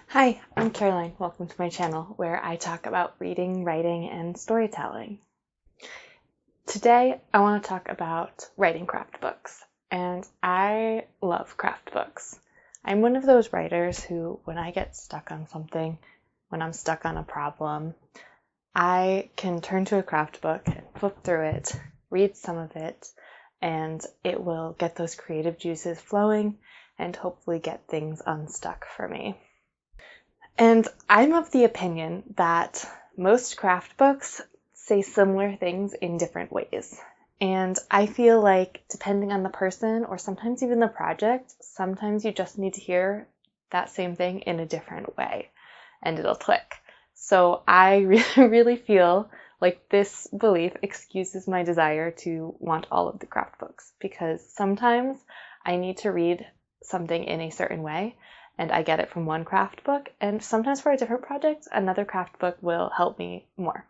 Hi, I'm Caroline. Welcome to my channel where I talk about reading, writing, and storytelling. Today, I want to talk about writing craft books, and I love craft books. I'm one of those writers who, when I get stuck on something, when I'm stuck on a problem, I can turn to a craft book and flip through it, read some of it, and it will get those creative juices flowing and hopefully get things unstuck for me. And I'm of the opinion that most craft books say similar things in different ways. And I feel like depending on the person or sometimes even the project, sometimes you just need to hear that same thing in a different way and it'll click. So I really feel like this belief excuses my desire to want all of the craft books, because sometimes I need to read something in a certain way and I get it from one craft book, and sometimes for a different project, another craft book will help me more.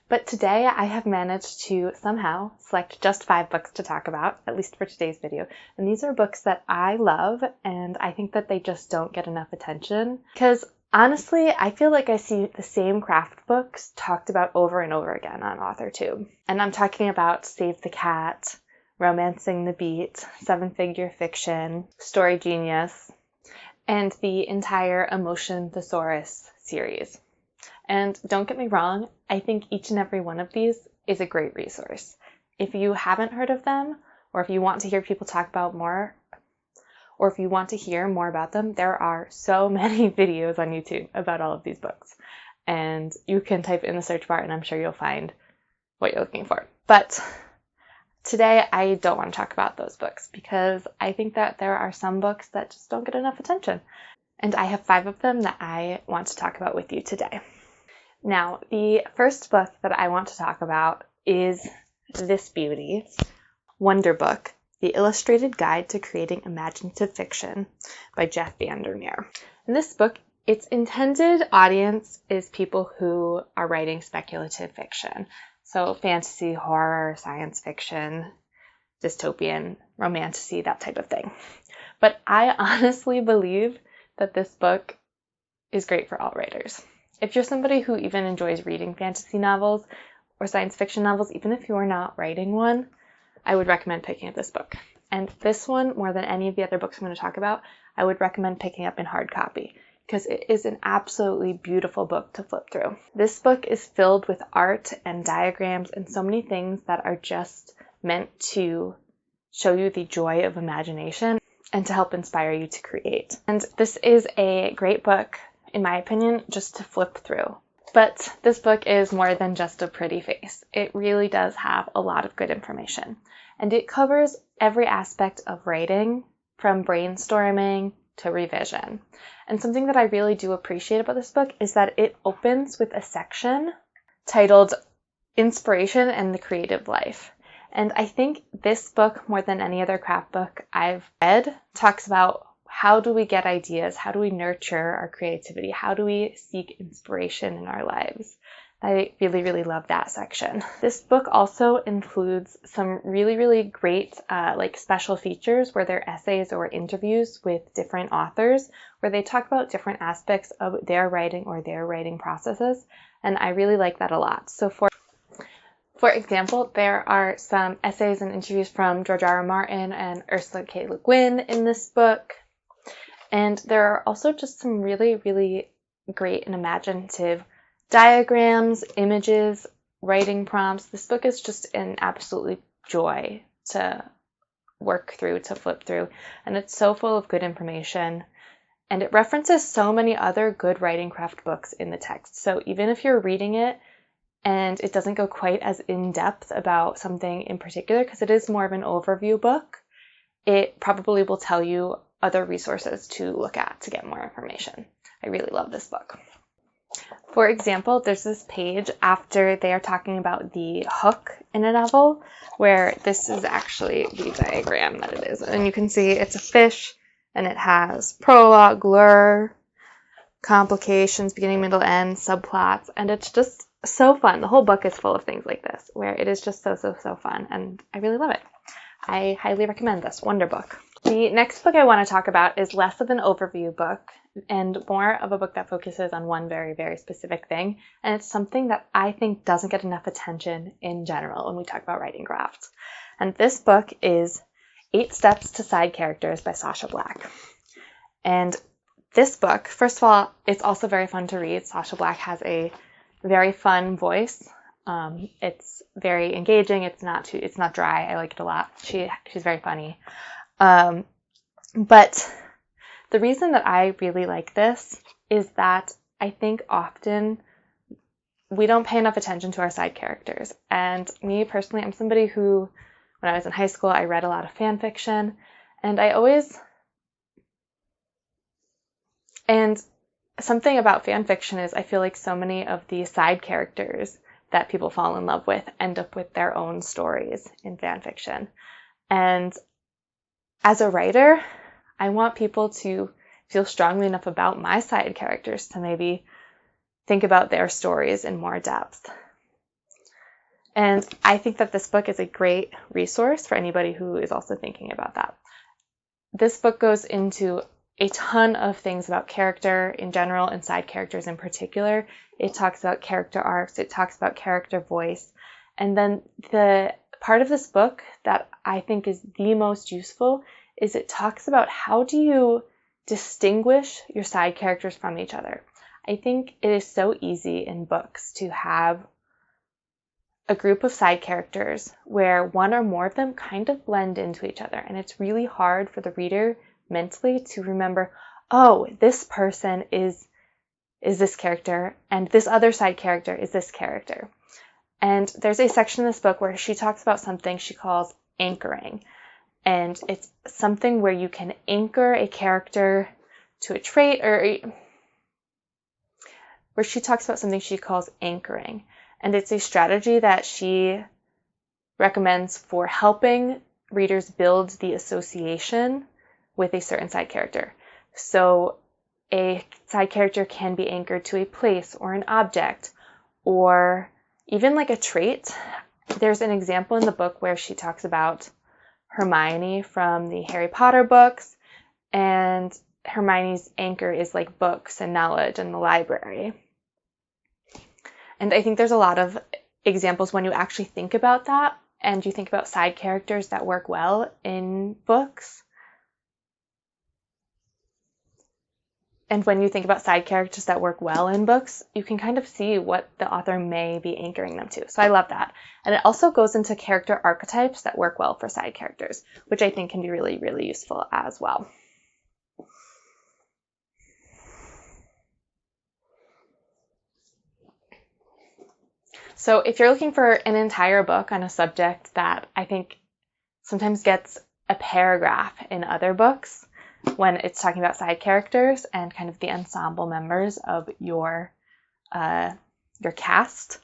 But today I have managed to somehow select just 5 books to talk about, at least for today's video. And these are books that I love, and I think that they just don't get enough attention. Because honestly, I feel like I see the same craft books talked about over and over again on authortube. And I'm talking about Save the Cat, Romancing the Beat, 7-Figure Fiction, Story Genius, and the entire Emotion Thesaurus series. And don't get me wrong, I think each and every one of these is a great resource. If you haven't heard of them, or if you want to hear people talk about more, or if you want to hear more about them, there are so many videos on YouTube about all of these books. And you can type in the search bar and I'm sure you'll find what you're looking for. But today, I don't want to talk about those books because I think that there are some books that just don't get enough attention. And I have 5 of them that I want to talk about with you today. Now, the first book that I want to talk about is this beauty, Wonder Book, The Illustrated Guide to Creating Imaginative Fiction by Jeff Vandermeer. In this book, its intended audience is people who are writing speculative fiction. So fantasy, horror, science fiction, dystopian, romantasy, that type of thing. But I honestly believe that this book is great for all writers. If you're somebody who even enjoys reading fantasy novels or science fiction novels, even if you're not writing one, I would recommend picking up this book. And this one, more than any of the other books I'm going to talk about, I would recommend picking up in hard copy, because it is an absolutely beautiful book to flip through. This book is filled with art and diagrams and so many things that are just meant to show you the joy of imagination and to help inspire you to create. And this is a great book, in my opinion, just to flip through. But this book is more than just a pretty face. It really does have a lot of good information. And it covers every aspect of writing, from brainstorming to revision. And something that I really do appreciate about this book is that it opens with a section titled Inspiration and the Creative Life. And I think this book, more than any other craft book I've read, talks about how do we get ideas, how do we nurture our creativity, how do we seek inspiration in our lives. I really, really love that section. This book also includes some really, really great special features where they're essays or interviews with different authors where they talk about different aspects of their writing or their writing processes. And I really like that a lot. So for example, there are some essays and interviews from George R. R. Martin and Ursula K. Le Guin in this book. And there are also just some really, really great and imaginative diagrams, images, writing prompts. This book is just an absolute joy to work through, to flip through, and it's so full of good information. And it references so many other good writing craft books in the text. So even if you're reading it and it doesn't go quite as in-depth about something in particular, because it is more of an overview book, it probably will tell you other resources to look at to get more information. I really love this book. For example, there's this page after they are talking about the hook in a novel, where this is actually the diagram that it is. And you can see it's a fish, and it has prologue, lure, complications, beginning, middle, end, subplots, and it's just so fun. The whole book is full of things like this, where it is just so fun, and I really love it. I highly recommend this Wonder Book. The next book I want to talk about is less of an overview book and more of a book that focuses on one very, very specific thing. And it's something that I think doesn't get enough attention in general when we talk about writing craft. And this book is 8 Steps to Side Characters by Sacha Black. And this book, first of all, it's also very fun to read. Sacha Black has a very fun voice. It's very engaging. It's not dry. I like it a lot. She's very funny. But the reason that I really like this is that I think often we don't pay enough attention to our side characters. And me personally, I'm somebody who, when I was in high school, I read a lot of fan fiction, and something about fan fiction is I feel like so many of the side characters that people fall in love with end up with their own stories in fan fiction. And as a writer, I want people to feel strongly enough about my side characters to maybe think about their stories in more depth. And I think that this book is a great resource for anybody who is also thinking about that. This book goes into a ton of things about character in general and side characters in particular. It talks about character arcs, it talks about character voice, and then the part of this book that I think is the most useful is it talks about how do you distinguish your side characters from each other. I think it is so easy in books to have a group of side characters where one or more of them kind of blend into each other, and it's really hard for the reader mentally to remember, oh, this person is this character, and this other side character is this character. And there's a section in this book where she talks about something she calls anchoring. And it's something where you can anchor a character to a trait, where she talks about something she calls anchoring. And it's a strategy that she recommends for helping readers build the association with a certain side character. So a side character can be anchored to a place or an object or even like a trait. There's an example in the book where she talks about Hermione from the Harry Potter books, and Hermione's anchor is like books and knowledge and the library. And I think there's a lot of examples when you actually think about that and you think about side characters that work well in books. And when you think about side characters that work well in books, you can kind of see what the author may be anchoring them to. So I love that. And it also goes into character archetypes that work well for side characters, which I think can be really, really useful as well. So if you're looking for an entire book on a subject that I think sometimes gets a paragraph in other books, when it's talking about side characters and kind of the ensemble members of your cast,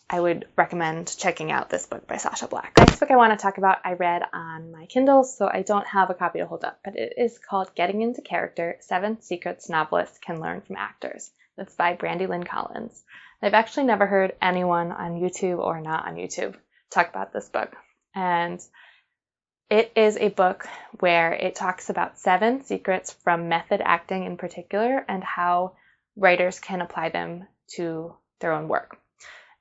I would recommend checking out this book by Sacha Black. The next book I want to talk about I read on my Kindle, so I don't have a copy to hold up, but it is called Getting into Character, 7 Secrets Novelists Can Learn from Actors. That's by Brandy Lynn Collins. I've actually never heard anyone on YouTube or not on YouTube talk about this book. And it is a book where it talks about 7 secrets from method acting in particular and how writers can apply them to their own work.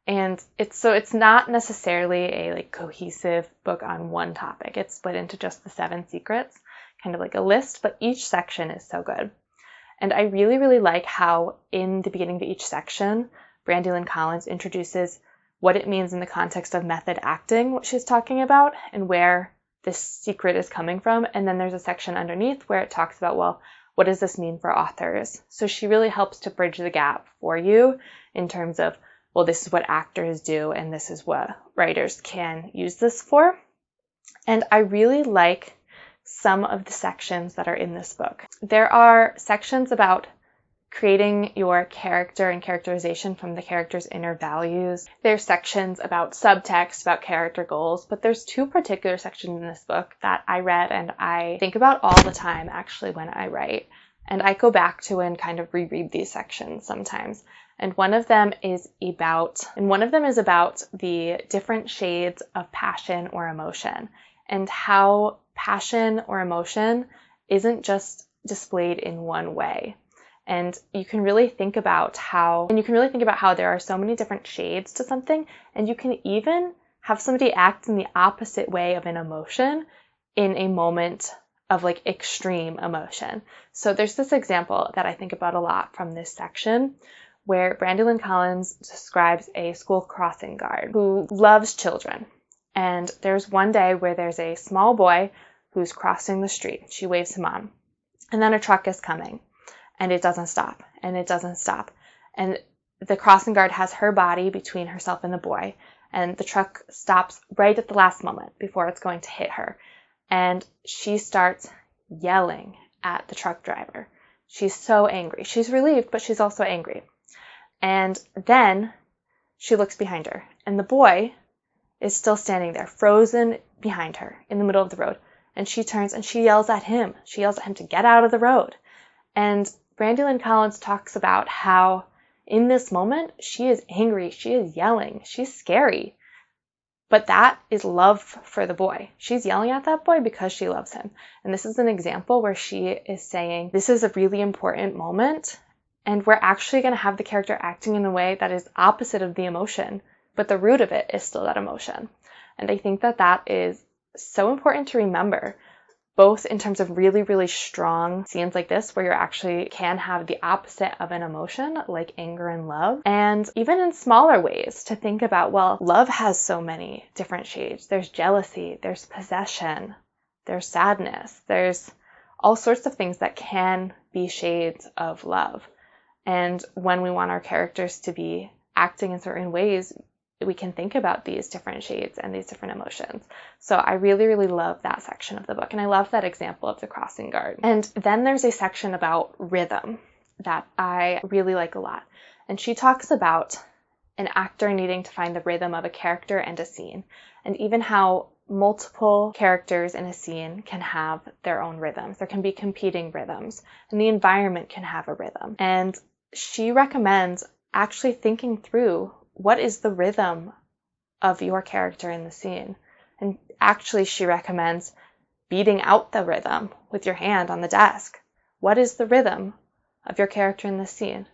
And it's not necessarily a cohesive book on one topic. It's split into just the 7 secrets, kind of like a list, but each section is so good. And I really, really like how in the beginning of each section, Brandy Lynn Collins introduces what it means in the context of method acting, what she's talking about, and where this secret is coming from. And then there's a section underneath where it talks about, well, what does this mean for authors? So she really helps to bridge the gap for you in terms of, well, this is what actors do and this is what writers can use this for. And I really like some of the sections that are in this book. There are sections about creating your character and characterization from the character's inner values. There's sections about subtext, about character goals, but there's 2 particular sections in this book that I read and I think about all the time actually when I write. And I go back to and kind of reread these sections sometimes. And one of them is about the different shades of passion or emotion and how passion or emotion isn't just displayed in one way. And you can really think about how there are so many different shades to something, and you can even have somebody act in the opposite way of an emotion in a moment of like extreme emotion. So there's this example that I think about a lot from this section where Brandylin Collins describes a school crossing guard who loves children. And there's one day where there's a small boy who's crossing the street. She waves him on. And then a truck is coming. And it doesn't stop, and it doesn't stop. And the crossing guard has her body between herself and the boy, and the truck stops right at the last moment before it's going to hit her. And she starts yelling at the truck driver. She's so angry. She's relieved, but she's also angry. And then she looks behind her, and the boy is still standing there, frozen behind her in the middle of the road. And she turns and she yells at him. She yells at him to get out of the road. And Brandylin Collins talks about how in this moment, she is angry, she is yelling, she's scary. But that is love for the boy. She's yelling at that boy because she loves him. And this is an example where she is saying, this is a really important moment, and we're actually going to have the character acting in a way that is opposite of the emotion, but the root of it is still that emotion. And I think that that is so important to remember, both in terms of really, really strong scenes like this, where you actually can have the opposite of an emotion, like anger and love, and even in smaller ways to think about, well, love has so many different shades. There's jealousy, there's possession, there's sadness, there's all sorts of things that can be shades of love. And when we want our characters to be acting in certain ways, we can think about these different shades and these different emotions. So I really, really love that section of the book. And I love that example of the crossing guard. And then there's a section about rhythm that I really like a lot. And she talks about an actor needing to find the rhythm of a character and a scene, and even how multiple characters in a scene can have their own rhythms. There can be competing rhythms, and the environment can have a rhythm. And she recommends actually thinking through, what is the rhythm of your character in the scene? And actually, she recommends beating out the rhythm with your hand on the desk. What is the rhythm of your character in the scene?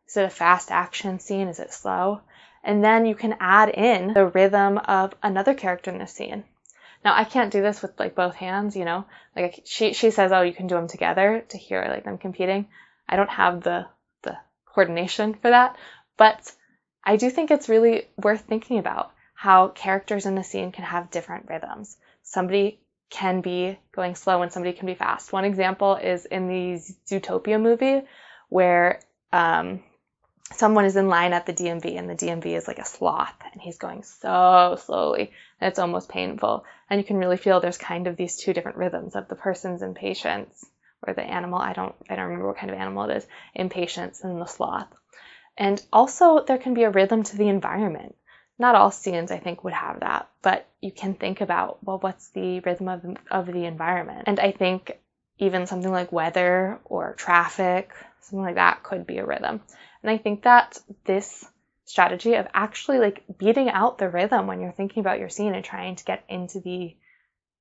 Is it a fast action scene? Is it slow? And then you can add in the rhythm of another character in the scene. Now, I can't do this with like both hands, you know? Like she says, oh, you can do them together to hear like them competing. I don't have the coordination for that, but I do think it's really worth thinking about how characters in the scene can have different rhythms. Somebody can be going slow and somebody can be fast. One example is in the Zootopia movie where someone is in line at the DMV, and the DMV is like a sloth, and he's going so slowly and it's almost painful. And you can really feel there's kind of these two different rhythms of the person's impatience, or the animal, I don't remember what kind of animal it is, impatience, and the sloth. And also there can be a rhythm to the environment. Not all scenes, I think, would have that, but you can think about, well, what's the rhythm of the environment? And I think even something like weather or traffic, something like that could be a rhythm. And I think that this strategy of actually like beating out the rhythm when you're thinking about your scene and trying to get into the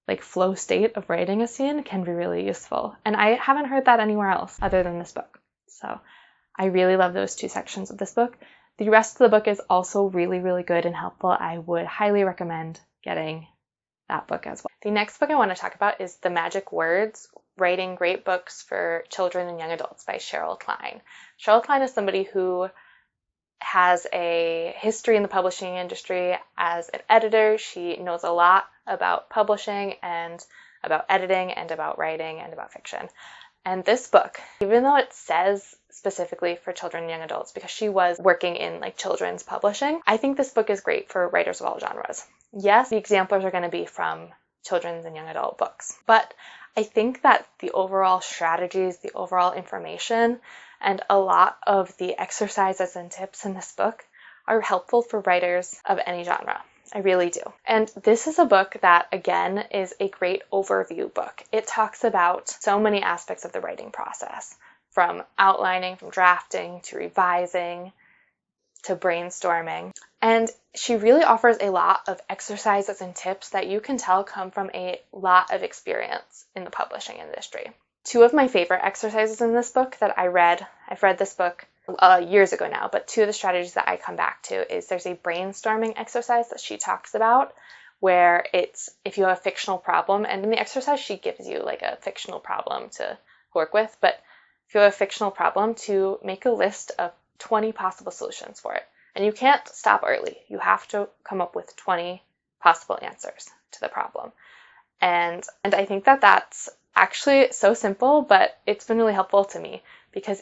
like flow state of writing a scene can be really useful. And I haven't heard that anywhere else other than this book. So I really love those two sections of this book. The rest of the book is also really, really good and helpful. I would highly recommend getting that book as well. The next book I want to talk about is The Magic Words, Writing Great Books for Children and Young Adults by Cheryl Klein. Cheryl Klein is somebody who has a history in the publishing industry as an editor. She knows a lot about publishing and about editing and about writing and about fiction. And this book, even though it says specifically for children and young adults, because she was working in like children's publishing, I think this book is great for writers of all genres. Yes, the examples are going to be from children's and young adult books, but I think that the overall strategies, the overall information, and a lot of the exercises and tips in this book are helpful for writers of any genre. I really do. And this is a book that, again, is a great overview book. It talks about so many aspects of the writing process, from outlining, from drafting, to revising, to brainstorming. And she really offers a lot of exercises and tips that you can tell come from a lot of experience in the publishing industry. Two of my favorite exercises in this book that I've read this book years ago now, but two of the strategies that I come back to is there's a brainstorming exercise that she talks about where it's if you have a fictional problem, and in the exercise she gives you like a fictional problem to work with, but if you have a fictional problem, to make a list of 20 possible solutions for it. And you can't stop early. You have to come up with 20 possible answers to the problem. And I think that that's actually so simple, but it's been really helpful to me because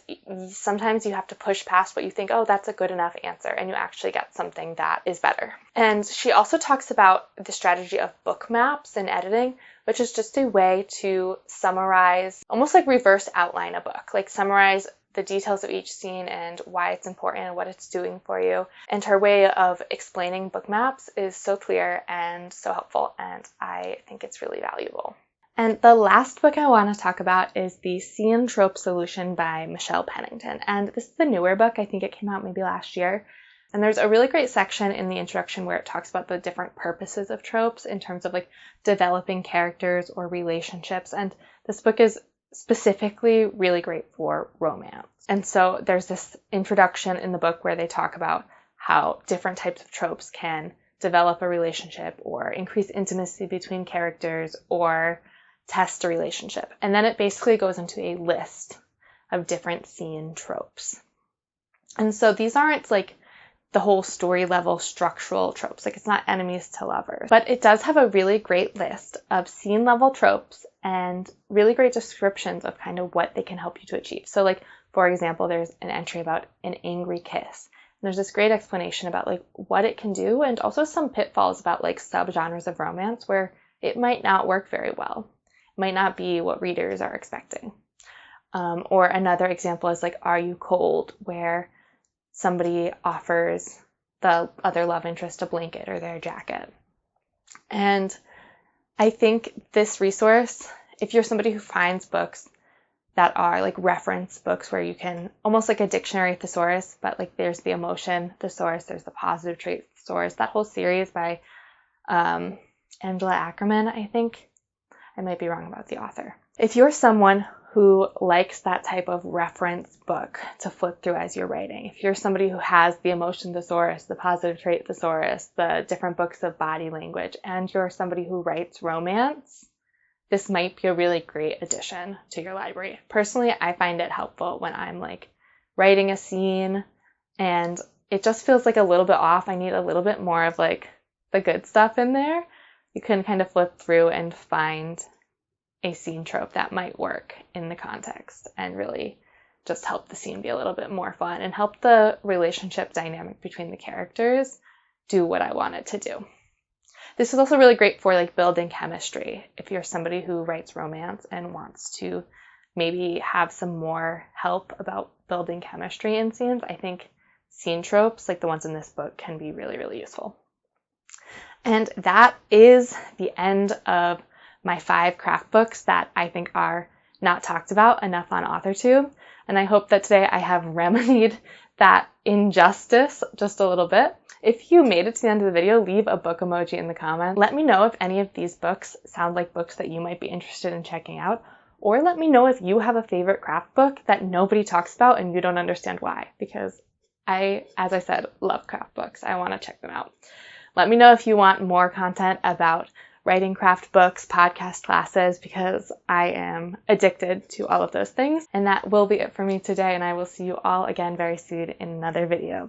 sometimes you have to push past what you think, oh, that's a good enough answer, and you actually get something that is better. And she also talks about the strategy of book maps in editing, which is just a way to summarize, almost like reverse outline a book, like summarize the details of each scene and why it's important and what it's doing for you. And her way of explaining book maps is so clear and so helpful, and I think it's really valuable. And the last book I want to talk about is The Scene Trope Solution by Michelle Pennington. And this is the newer book. I think it came out maybe last year. And there's a really great section in the introduction where it talks about the different purposes of tropes in terms of like developing characters or relationships. And this book is specifically really great for romance. And so there's this introduction in the book where they talk about how different types of tropes can develop a relationship or increase intimacy between characters or test a relationship. And then it basically goes into a list of different scene tropes. And so these aren't like the whole story level structural tropes, like it's not enemies to lovers, but it does have a really great list of scene level tropes and really great descriptions of kind of what they can help you to achieve. So like, for example, there's an entry about an angry kiss. And there's this great explanation about like what it can do and also some pitfalls about like subgenres of romance where it might not work very well. It might not be what readers are expecting. Or another example is like, Are You Cold?, where somebody offers the other love interest a blanket or their jacket. And I think this resource, if you're somebody who finds books that are like reference books where you can, almost like a dictionary thesaurus, but like there's the emotion thesaurus, there's the positive trait thesaurus, that whole series by Angela Ackerman, I think. I might be wrong about the author. If you're someone who likes that type of reference book to flip through as you're writing, if you're somebody who has the emotion thesaurus, the positive trait thesaurus, the different books of body language, and you're somebody who writes romance, this might be a really great addition to your library. Personally, I find it helpful when I'm like writing a scene and it just feels like a little bit off. I need a little bit more of like the good stuff in there. You can kind of flip through and find a scene trope that might work in the context and really just help the scene be a little bit more fun and help the relationship dynamic between the characters do what I want it to do. This is also really great for like building chemistry. If you're somebody who writes romance and wants to maybe have some more help about building chemistry in scenes, I think scene tropes like the ones in this book can be really, really useful. And that is the end of my 5 craft books that I think are not talked about enough on authortube. And I hope that today I have remedied that injustice just a little bit. If you made it to the end of the video, leave a book emoji in the comments. Let me know if any of these books sound like books that you might be interested in checking out, or let me know if you have a favorite craft book that nobody talks about and you don't understand why, because I, as I said, love craft books. I want to check them out. Let me know if you want more content about writing craft books, podcast classes, because I am addicted to all of those things. And that will be it for me today, and I will see you all again very soon in another video.